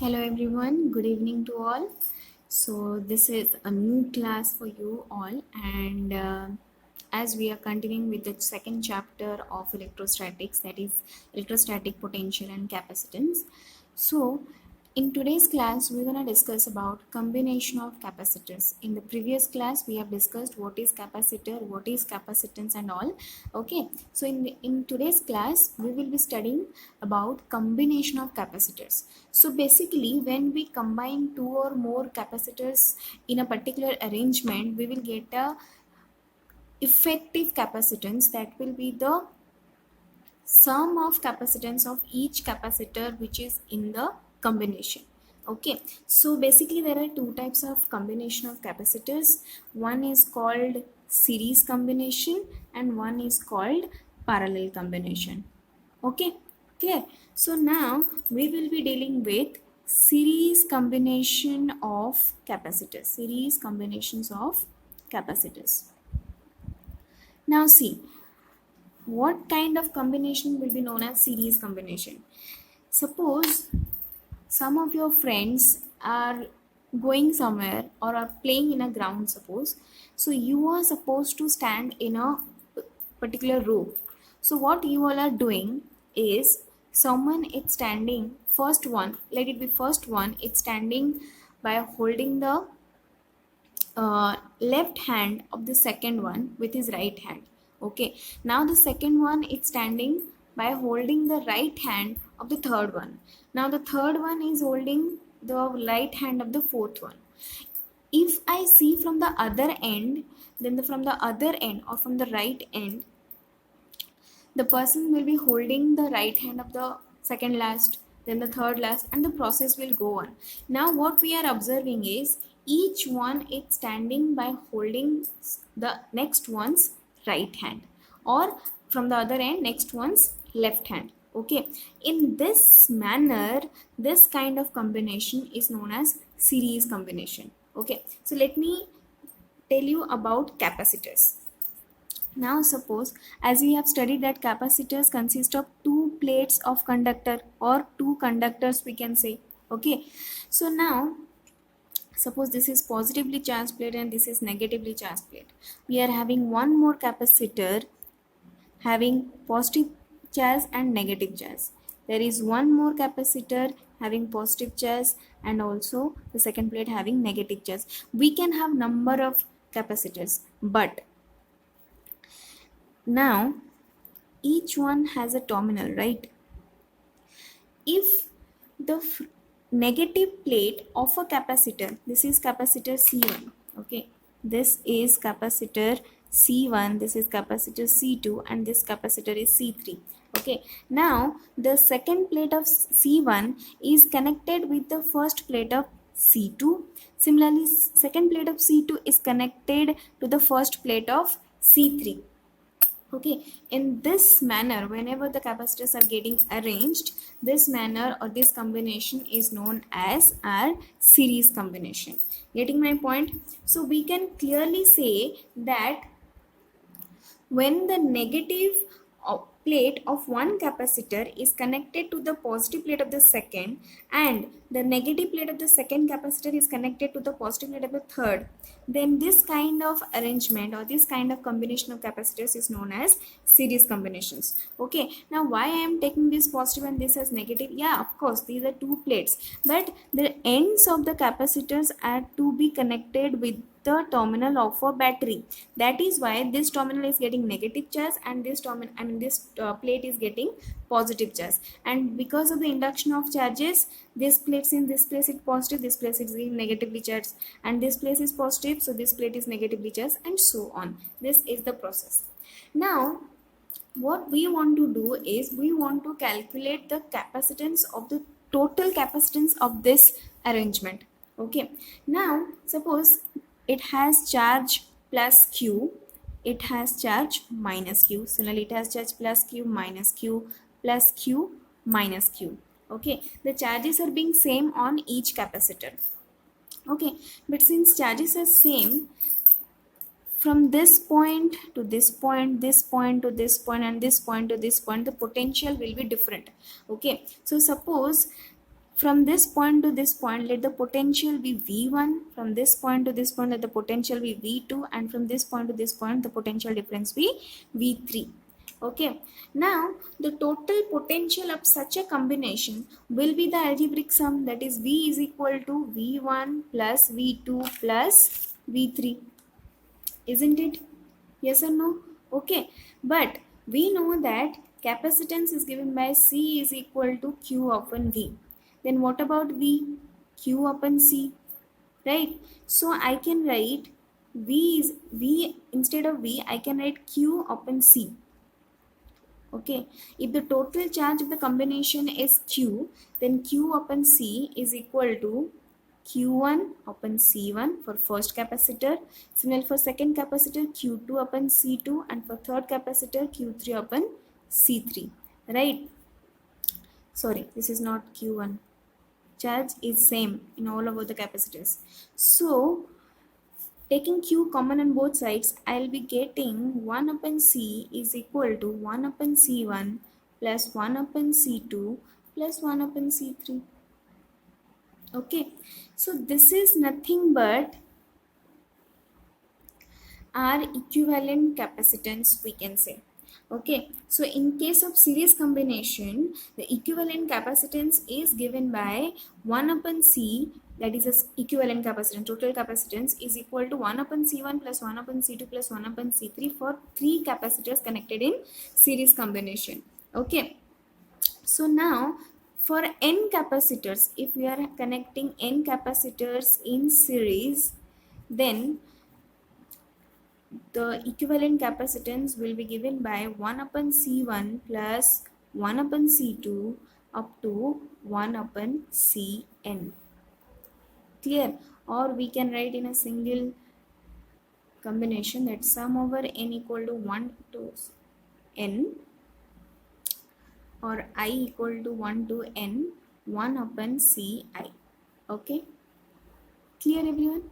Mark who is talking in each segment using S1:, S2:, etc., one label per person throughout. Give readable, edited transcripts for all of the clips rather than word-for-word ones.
S1: Hello everyone, good evening to all. So this is a new class for you all, and as we are continuing with the second chapter of electrostatics, that is electrostatic potential and capacitance. So in today's class we're going to discuss about combination of capacitors. In the previous class we have discussed what is capacitor, what is capacitance and all. Okay, so in today's class we will be studying about combination of capacitors. So basically when we combine two or more capacitors in a particular arrangement, we will get a effective capacitance that will be the sum of capacitance of each capacitor which is in the combination. Okay, so basically there are two types of combination of capacitors. One is called series combination and one is called parallel combination. Okay, clear? So now we will be dealing with series combination of capacitors. Series combinations of capacitors. Now see, what kind of combination will be known as series combination? Suppose some of your friends are going somewhere or are playing in a ground, suppose. So you are supposed to stand in a particular row. So what you all are doing is, someone is standing, first one, let it be first one, it's standing by holding the left hand of the second one with his right hand. Okay, now the second one is standing by holding the right hand of the third one. Now the third one is holding the right hand of the fourth one. If I see from the other end, then from the other end or from the right end, the person will be holding the right hand of the second last, then the third last, and the process will go on. Now what we are observing is each one is standing by holding the next one's right hand, or from the other end next one's left hand. Okay, in this manner this kind of combination is known as series combination. Okay, so let me tell you about capacitors. Now suppose, as we have studied that capacitors consist of two plates of conductor or two conductors, we can say. Okay, so now suppose this is positively charged plate and this is negatively charged plate. We are having one more capacitor having positive charge and negative charge. There is one more capacitor having positive charge and also the second plate having negative charge. We can have number of capacitors, but now each one has a terminal, right? If the negative plate of a capacitor, this is capacitor C1, okay, this is capacitor C1, this is capacitor C2, and this capacitor is C3. Okay, now the second plate of C1 is connected with the first plate of C2. Similarly, second plate of C2 is connected to the first plate of C3. Okay, in this manner, whenever the capacitors are getting arranged, this manner or this combination is known as our series combination. Getting my point? So we can clearly say that when the negative plate of one capacitor is connected to the positive plate of the second, and the negative plate of the second capacitor is connected to the positive plate of the third, then this kind of arrangement or this kind of combination of capacitors is known as series combinations. Okay, now why I am taking this positive and this as negative? Yeah, of course these are two plates, but the ends of the capacitors are to be connected with the terminal of a battery. That is why this terminal is getting negative charge and this terminal, this plate is getting positive charge. And because of the induction of charges, this plate, in this place is positive, this place is negatively charged, and this place is positive, so this plate is negatively charged, and so on. This is the process. Now what we want to do is we want to calculate the capacitance of the total capacitance of this arrangement. Okay, now suppose it has charge plus q, it has charge minus q. Similarly, it has charge plus q minus q plus q minus q. Okay, the charges are being same on each capacitor. Okay, but since charges are same, from this point to this point, this point to this point, and this point to this point, the potential will be different. Okay, so suppose From this point to this point, let the potential be V1. From this point to this point, let the potential be V2. And from this point to this point, the potential difference be V3. Okay. Now, the total potential of such a combination will be the algebraic sum, that is V is equal to V1 plus V2 plus V3. Isn't it? Yes or no? Okay. But we know that capacitance is given by C is equal to Q upon V. Then what about V? Q upon C. Right? So I can write V instead of V, I can write Q upon C. Okay. If the total charge of the combination is Q, then Q upon C is equal to Q1 upon C1 for first capacitor. Similarly for second capacitor, Q2 upon C2, and for third capacitor, Q3 upon C3. Right? Sorry, this is not Q1. Charge is same in all over the capacitors. So taking Q common on both sides, I'll be getting 1 upon C is equal to 1 upon C1 plus 1 upon C2 plus 1 upon C3. Okay, so this is nothing but our equivalent capacitance, we can say. Okay, so in case of series combination, the equivalent capacitance is given by 1 upon C, that is a equivalent capacitance, total capacitance is equal to 1 upon C1 plus 1 upon C2 plus 1 upon C3 for 3 capacitors connected in series combination. Okay, so now for n capacitors, if we are connecting n capacitors in series, then the equivalent capacitance will be given by 1 upon C1 plus 1 upon C2 up to 1 upon Cn. Clear? Or we can write in a single combination that sum over n equal to 1 to n, or I equal to 1 to n, 1 upon Ci. Okay? Clear everyone?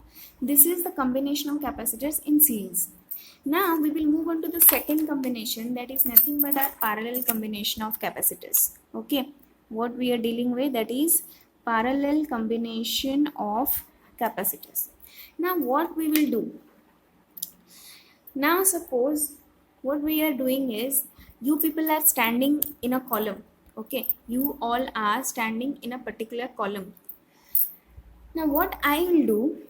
S1: This is the combination of capacitors in series. Now we will move on to the second combination, that is nothing but our parallel combination of capacitors. Okay, what we are dealing with, that is parallel combination of capacitors. Now what we will do? Now suppose what we are doing is, you people are standing in a column. Okay, you all are standing in a particular column. Now what I will do,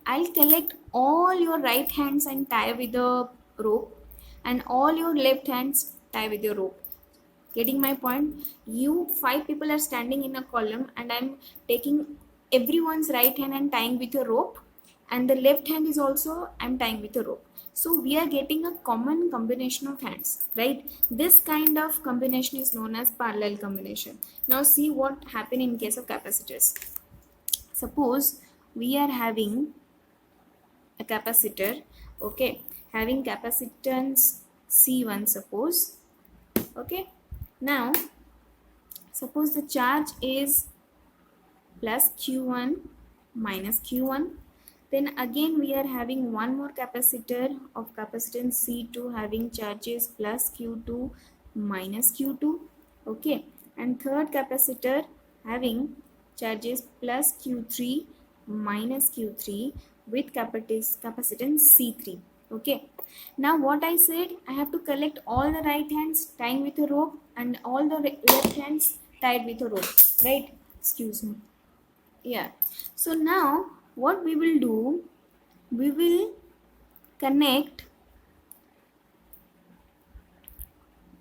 S1: I'll collect all your right hands and tie with a rope, and all your left hands tie with your rope. Getting my point? You 5 people are standing in a column, and I'm taking everyone's right hand and tying with a rope, and the left hand is also I'm tying with a rope. So we are getting a common combination of hands, right? This kind of combination is known as parallel combination. Now see what happened in case of capacitors. Suppose we are having a capacitor, okay, having capacitance C1, suppose. Okay, now suppose the charge is plus Q1 minus Q1. Then again we are having one more capacitor of capacitance C2 having charges plus Q2 minus Q2. Okay, and third capacitor having charges plus Q3 minus Q3 with capacitance C3. Okay, now what I said, I have to collect all the right hands tying with a rope and all the left hands tied with a rope, right? Excuse me. Yeah, so now what we will do, we will connect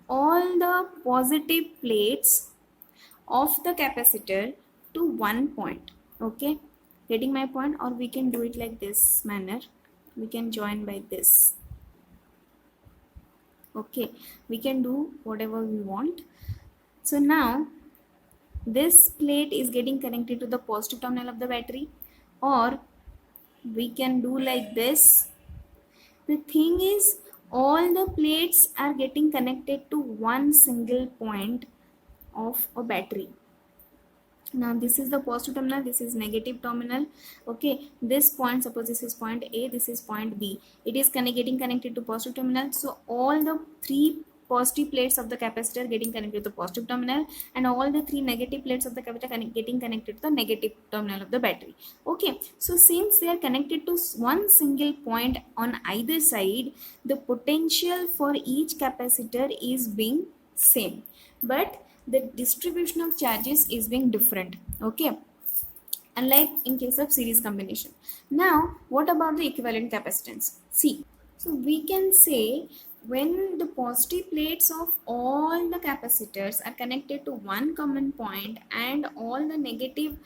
S1: all the positive plates of the capacitor to one point. Okay, getting my point? Or we can do it like this manner, we can join by this. Okay, we can do whatever we want. So now this plate is getting connected to the positive terminal of the battery, or we can do like this. The thing is, all the plates are getting connected to one single point of a battery. Now this is the positive terminal, this is negative terminal. Okay, this point, suppose this is point A, this is point B. It is getting connected to positive terminal. So all the 3 positive plates of the capacitor getting connected to the positive terminal, and all the 3 negative plates of the capacitor getting connected to the negative terminal of the battery. Okay, so since they are connected to one single point on either side, the potential for each capacitor is being same, but the distribution of charges is being different. Okay, unlike in case of series combination. Now what about the equivalent capacitance? See, so we can say when the positive plates of all the capacitors are connected to one common point and all the negative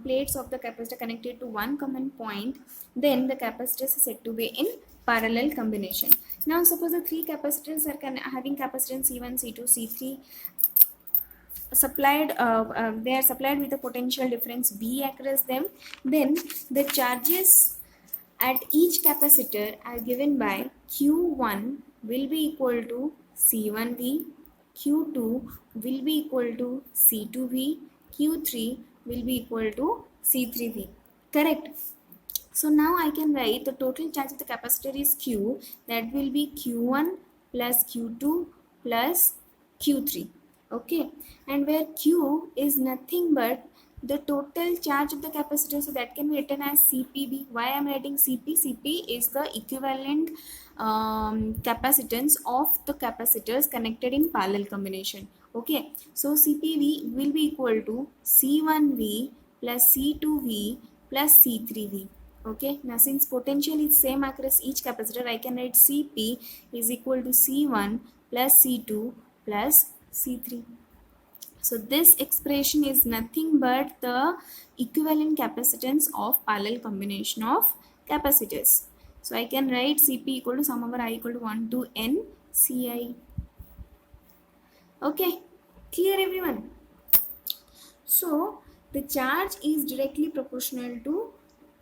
S1: plates of the capacitor connected to one common point, then the capacitors is said to be in parallel combination. Now suppose the three capacitors are having capacitance C1, C2, C3 supplied, they are supplied with a potential difference V across them, then the charges at each capacitor are given by Q1 will be equal to C1V, Q2 will be equal to C2V, Q3 will be equal to C3V. Correct? So now I can write the total charge of the capacitor is Q, that will be Q1 plus Q2 plus Q3. Okay, and where Q is nothing but the total charge of the capacitor, so that can be written as CPV. Why I am writing CP? CP is the equivalent capacitance of the capacitors connected in parallel combination. Okay, so CPV will be equal to C1V plus C2V plus C3V. Okay, now since potential is same across each capacitor, I can write Cp is equal to C1 plus C2 plus C3. So this expression is nothing but the equivalent capacitance of parallel combination of capacitors. So I can write Cp equal to sum over I equal to 1 to n Ci. Okay, clear everyone? So the charge is directly proportional to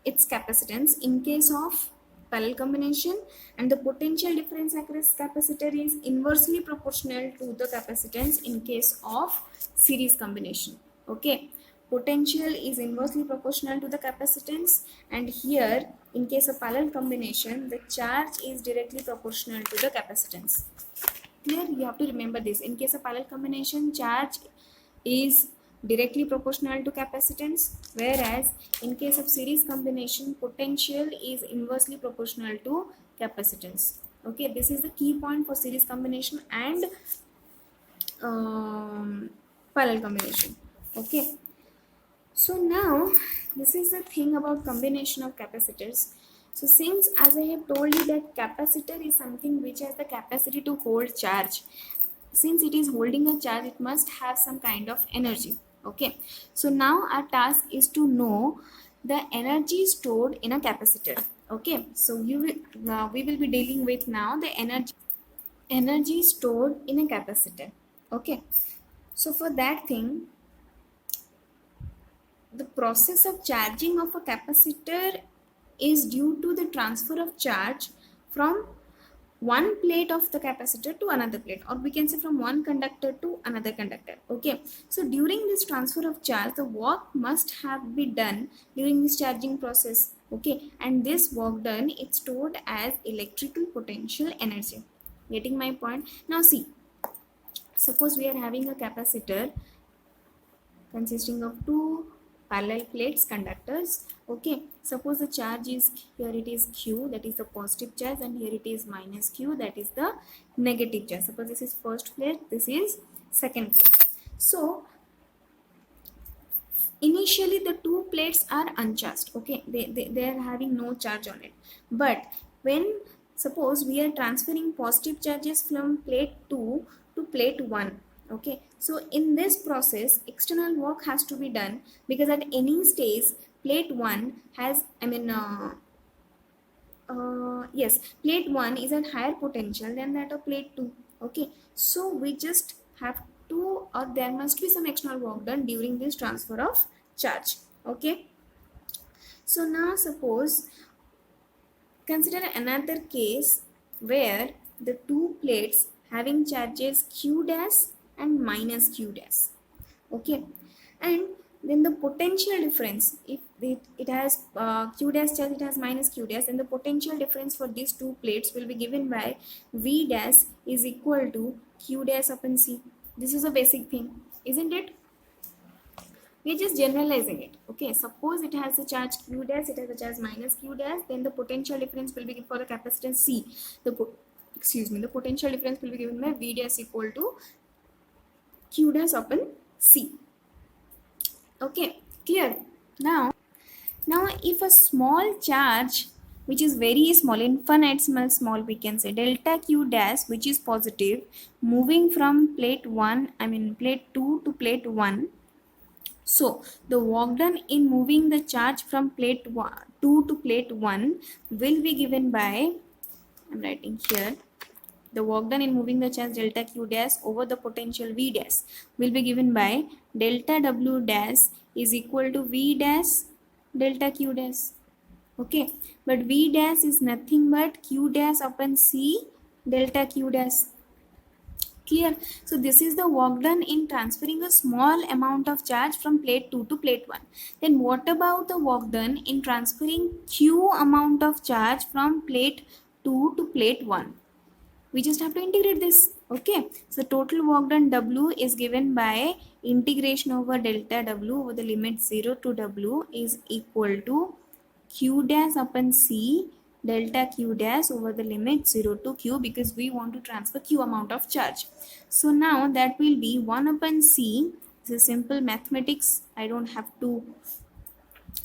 S1: its capacitance in case of parallel combination, and the potential difference across capacitor is inversely proportional to the capacitance in case of series combination. Okay, potential is inversely proportional to the capacitance, and here in case of parallel combination the charge is directly proportional to the capacitance. Clear? You have to remember this. In case of parallel combination, charge is directly proportional to capacitance, whereas in case of series combination, potential is inversely proportional to capacitance. Okay, this is the key point for series combination and parallel combination. Okay, so now this is the thing about combination of capacitors. So since, as I have told you, that capacitor is something which has the capacity to hold charge, since it is holding a charge, it must have some kind of energy. Okay, so now our task is to know the energy stored in a capacitor. Okay, so we will be dealing with now the energy stored in a capacitor. Okay, so for that thing, the process of charging of a capacitor is due to the transfer of charge from one plate of the capacitor to another plate, or we can say from one conductor to another conductor. Okay, so during this transfer of charge, the work must have been done during this charging process. Okay, and this work done, it's stored as electrical potential energy. Getting my point? Now see, suppose we are having a capacitor consisting of two parallel plates conductors. Okay, suppose the charge is, here it is Q, that is the positive charge, and here it is minus Q, that is the negative charge. Suppose this is first plate, this is second plate. So initially the two plates are uncharged. Okay, they are having no charge on it, but when suppose we are transferring positive charges from plate 2 to plate 1. Okay, so in this process external work has to be done, because at any stage plate 1 has, yes, plate 1 is at higher potential than that of plate 2. Okay, so we just have to, or there must be some external work done during this transfer of charge. Okay, so now suppose consider another case where the two plates having charges Q dash and minus Q dash. Okay, and then the potential difference, if it has q dash charge, it has minus q dash, then the potential difference for these two plates will be given by v dash is equal to q dash upon c. This is a basic thing, isn't it? We're just generalizing it. Okay, suppose it has a charge q dash, it has a charge minus q dash, then the potential difference will be for the capacitance c. The potential difference will be given by v dash equal to q dash upon c. Okay, clear? Now if a small charge which is very small, infinitesimal, we can say delta q dash, which is positive, moving from plate 2 to plate 1. So the work done in moving the charge from plate 2 to plate 1 will be given by, I'm writing here, the work done in moving the charge delta q dash over the potential v dash will be given by delta w dash is equal to v dash delta q dash. Okay, but v dash is nothing but q dash upon c delta q dash. Clear? So this is the work done in transferring a small amount of charge from plate 2 to plate 1. Then what about the work done in transferring q amount of charge from plate 2 to plate 1? We just have to integrate this. Okay, so total work done w is given by integration over delta w over the limit 0 to w is equal to q dash upon c delta q dash over the limit 0 to q, because we want to transfer q amount of charge. So now that will be 1 upon c. This is simple mathematics. I don't have to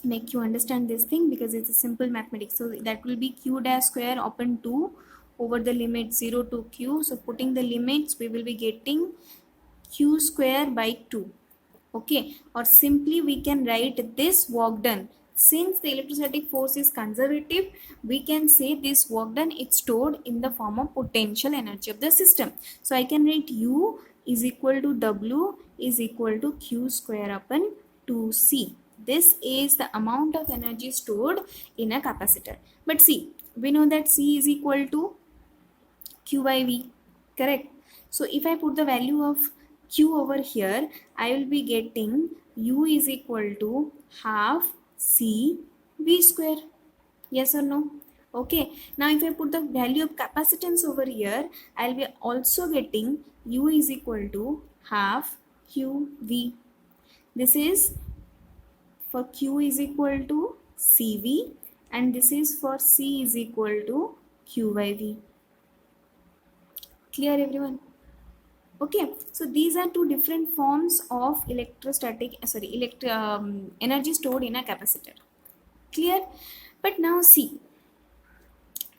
S1: make you understand this thing because it's a simple mathematics. So that will be q dash square upon 2 over the limit 0 to q. So putting the limits, we will be getting q square by 2. Okay, or simply we can write this work done. Since the electrostatic force is conservative, we can say this work done is stored in the form of potential energy of the system. So I can write u is equal to w is equal to q square upon 2c. This is the amount of energy stored in a capacitor. But see, we know that c is equal to q by v, correct? So if I put the value of q over here, I will be getting u is equal to half c v square. Yes or no? Okay, now if I put the value of capacitance over here, I'll be also getting u is equal to half q v. This is for q is equal to cv, and this is for c is equal to q by v. Clear, everyone? Okay, so these are two different forms of energy stored in a capacitor. Clear? But now see,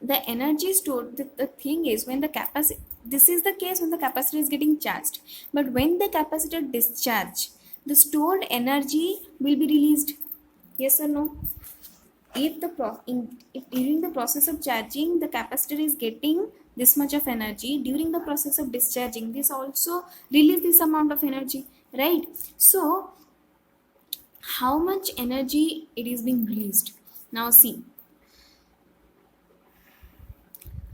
S1: the energy stored, the thing is, when the capacitor, this is the case when the capacitor is getting charged, but when the capacitor discharge, the stored energy will be released. Yes or no? If during the process of charging the capacitor is getting this much of energy, during the process of discharging this also release this amount of energy, right? So how much energy it is being released? Now see,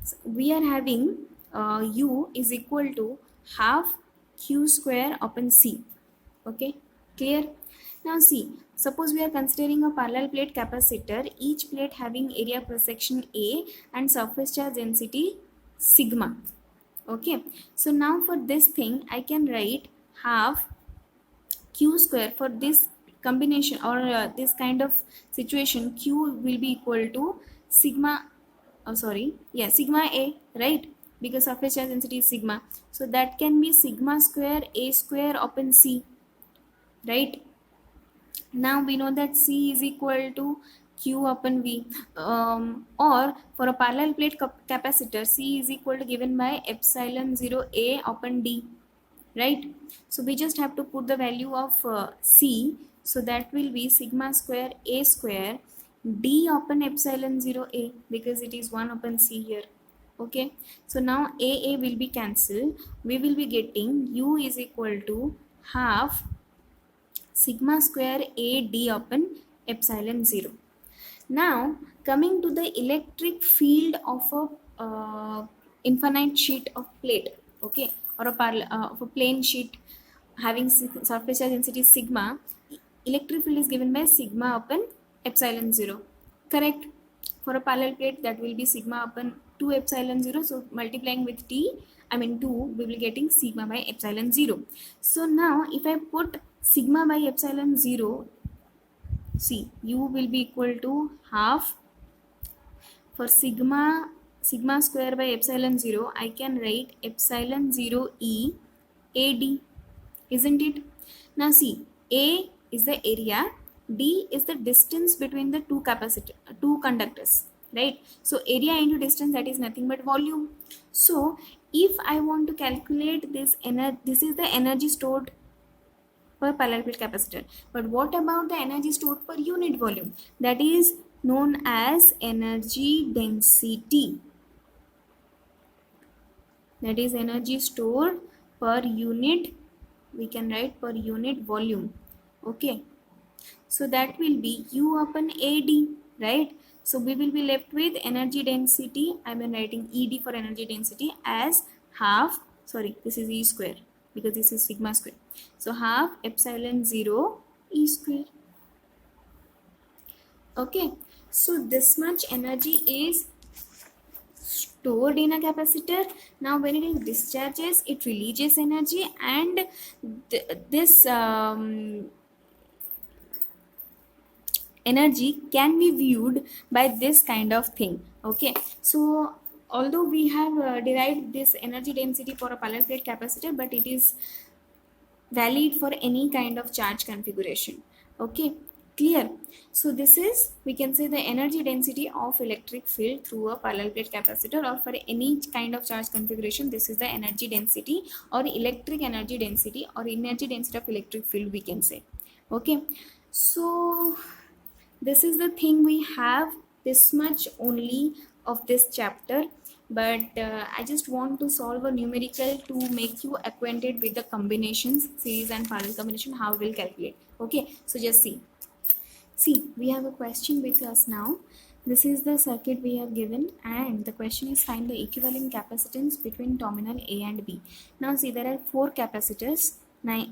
S1: so we are having u is equal to half q square upon c. Okay, clear? Now see, suppose we are considering a parallel plate capacitor, each plate having area cross section A and surface charge density sigma. Okay, so now for this thing I can write half q square for this combination or this kind of situation. Q will be equal to sigma, sigma A, right? Because surface charge density is sigma. So that can be sigma square A square upon C, right? Now we know that C is equal to Q upon V, or for a parallel plate capacitor, C is equal to given by epsilon 0 A upon D, right? So we just have to put the value of C, so that will be sigma square A square D upon epsilon 0 A, because it is 1 upon C here. Okay, so now A will be cancelled. We will be getting U is equal to half sigma square A D upon epsilon 0. Now coming to the electric field of a infinite sheet of plate, okay, or of a plane sheet having surface charge density sigma, electric field is given by sigma upon epsilon 0, correct? For a parallel plate, that will be sigma upon 2 epsilon 0. So multiplying with t, I mean 2, we will getting sigma by epsilon 0. So now if I put sigma by epsilon 0, see, u will be equal to half. For sigma square by epsilon 0, I can write epsilon 0 e ad, isn't it? Now see, a is the area, d is the distance between the two conductors, right? So area into distance, that is nothing but volume. So if I want to calculate this energy, this is the energy stored per parallel plate capacitor. But what about the energy stored per unit volume? That is known as energy density. That is energy stored per unit, we can write per unit volume. Okay, so that will be u upon ad, right? So we will be left with energy density, I am writing ed for energy density as half, sorry, this is e square because this is sigma square, so half epsilon 0 e square. Okay, so this much energy is stored in a capacitor. Now when it discharges, it releases energy, and this energy can be viewed by this kind of thing. Okay, so although we have derived this energy density for a parallel plate capacitor, but it is valid for any kind of charge configuration. Okay, clear? So this is, we can say, the energy density of electric field through a parallel plate capacitor, or for any kind of charge configuration, this is the energy density or electric energy density or energy density of electric field, we can say. Okay, so this is the thing, we have this much only of this chapter, but I just want to solve a numerical to make you acquainted with the combinations, series and parallel combination, how we'll calculate. Okay, so just see, we have a question with us now. This is the circuit we have given, and the question is find the equivalent capacitance between terminal A and B. Now see, there are 4 capacitors. Now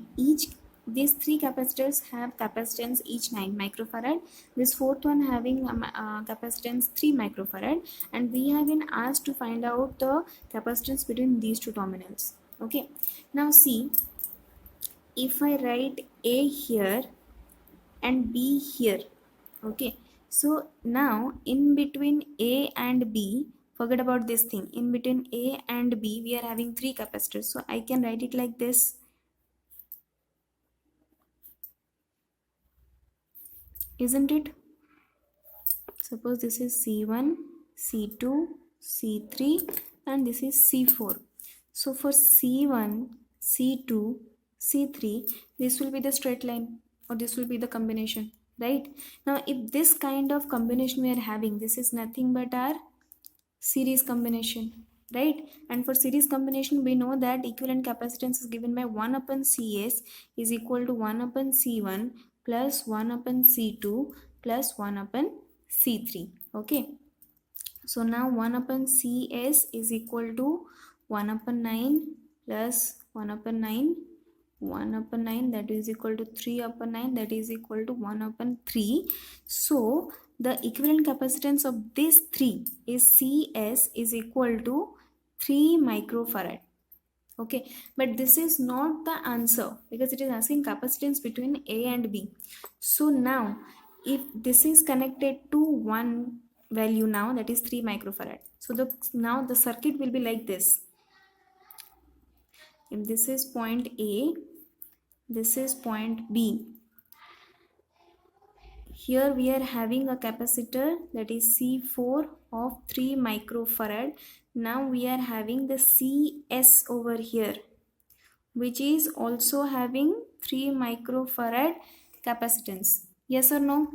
S1: these 3 capacitors have capacitance each 9 microfarad. This fourth one having capacitance 3 microfarad, and we have been asked to find out the capacitance between these 2 terminals. Okay, now see, if I write A here and B here, okay, so now in between A and B, forget about this thing, in between A and B we are having 3 capacitors, so I can write it like this, isn't it? Suppose this is C1, C2, C3, and this is C4. So for C1, C2, C3, this will be the straight line, or this will be the combination, right? Now if this kind of combination we are having, this is nothing but our series combination, right? And for series combination, we know that equivalent capacitance is given by 1 upon Cs is equal to 1 upon C1 plus 1 upon C2 plus 1 upon C3. Okay, so now 1 upon Cs is equal to 1 upon 9 plus 1 upon 9, 1 upon 9, that is equal to 3 upon 9, that is equal to 1 upon 3. So the equivalent capacitance of these 3 is Cs is equal to 3 microfarad. Okay, but this is not the answer because it is asking capacitance between A and B. So now if this is connected to one value now, that is 3 microfarad, so now the circuit will be like this. If this is point A, this is point B, here we are having a capacitor that is C4 of 3 microfarad. Now we are having the Cs over here, which is also having 3 microfarad capacitance. Yes or no?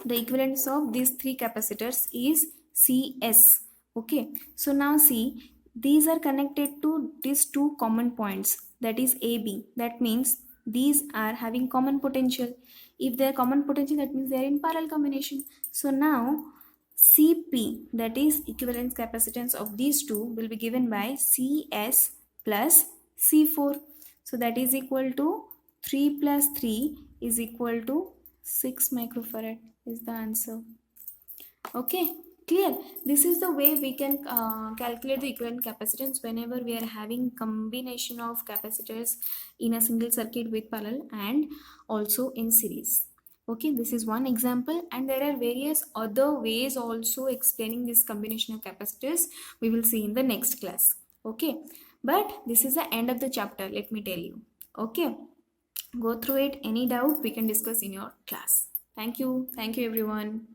S1: The equivalence of these 3 capacitors is Cs. Okay, so now see, these are connected to these 2 common points, that is AB. That means these are having common potential. If they are common potential, that means they are in parallel combination. So now Cp, that is equivalence capacitance of these 2, will be given by Cs plus C4. So that is equal to 3 plus 3 is equal to 6 microfarad is the answer. Okay, clear. This is the way we can calculate the equivalent capacitance whenever we are having combination of capacitors in a single circuit with parallel and also in series. Okay, this is one example, and there are various other ways also explaining this combination of capacitors we will see in the next class. Okay, but this is the end of the chapter, let me tell you. Okay, go through it. Any doubt we can discuss in your class. Thank you everyone.